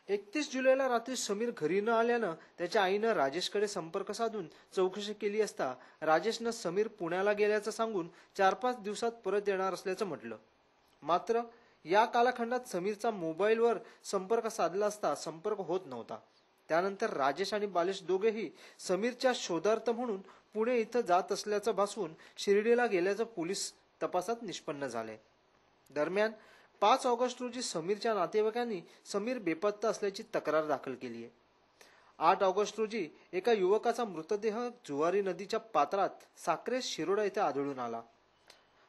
31 जुलैला रात्री समीर घरी न आल्यानं त्याच्या आईनं राजेशकडे संपर्क साधून चौकशी केली असता राजेशनं समीर पुण्याला गेल्याचं सांगून 4-5 दिवसात परत येणार असल्याचं म्हटलं. मात्र या कालखंडात समीरचा मोबाईलवर संपर्क साधला असता संपर्क होत नव्हता. त्यानंतर राजेश आणि बालेश दोघेही समीरच्या शोधार्थ म्हणून पुणे इथं जात असल्याचं भासवून शिर्डीला गेल्याचं पोलीस तपासात निष्पन्न झाले. दरम्यान 5 ऑगस्ट रोजी समीरच्या नातेवाईकांनी समीर बेपत्ता असल्याची तक्रार दाखल केली आहे. 8 ऑगस्ट रोजी एका युवकाचा मृतदेह जुवारी नदीच्या पात्रात साक्रे शिरोडा येथे आढळून आला.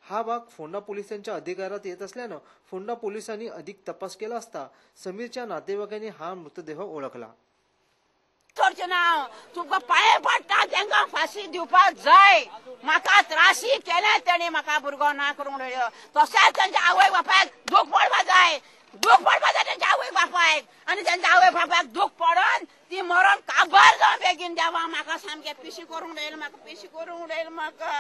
हा भाग फोंडा पोलिसांच्या अधिकारात येत असल्यानं फोंडा पोलिसांनी अधिक तपास केला असता समीरच्या नातेवाईकांनी हा मृतदेह ओळखला. तुका पाय पडटा तांकां फाशी दिवपाक जाय. म्हाका त्रासी केले तेणी म्हाका भुरगो ना करूंक रयो. तशेंच तांच्या आवय बापायक दूख पडपा जाय. दूख पडपा जाय तांच्या आवय बापायक. आनी तांच्या आवय बापायक दूख पडोन ती मरण काबार जावन बेगीन देवा. म्हाका सामकें पिशी करूंक उडयलें. म्हाका पिशी करूंक उडयलें म्हाका.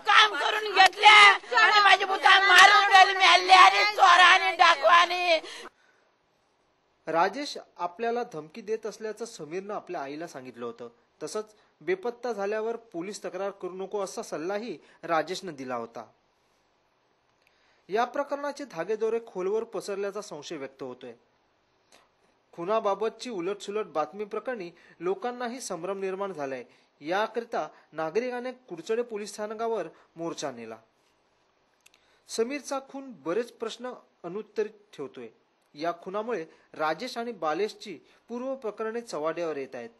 काम करून घेतले आणि माझी बुता मारून उडवली. मेल्ले आणि चोरांनी डाकवानी. राजेश आपल्याला धमकी देत असल्याचं समीरनं आपल्या आईला सांगितलं होतं. तसंच बेपत्ता झाल्यावर पोलीस तक्रार करू नको असा सल्लाही राजेशनं दिला होता. या प्रकरणाचे धागेदोरे खोलवर पसरल्याचा संशय व्यक्त होतोय. खुनाबाबतची उलटसुलट बातमी प्रकरणी लोकांनाही संभ्रम निर्माण झालाय. याकरिता नागरिकांनी कुडचडे पोलीस स्थानकावर मोर्चा नेला. समीरचा खून बरेच प्रश्न अनुत्तरित ठेवतोय. या खुनामुळे राजेश आणि बालेशची पूर्व प्रकरणे चव्हाट्यावर येत आहेत.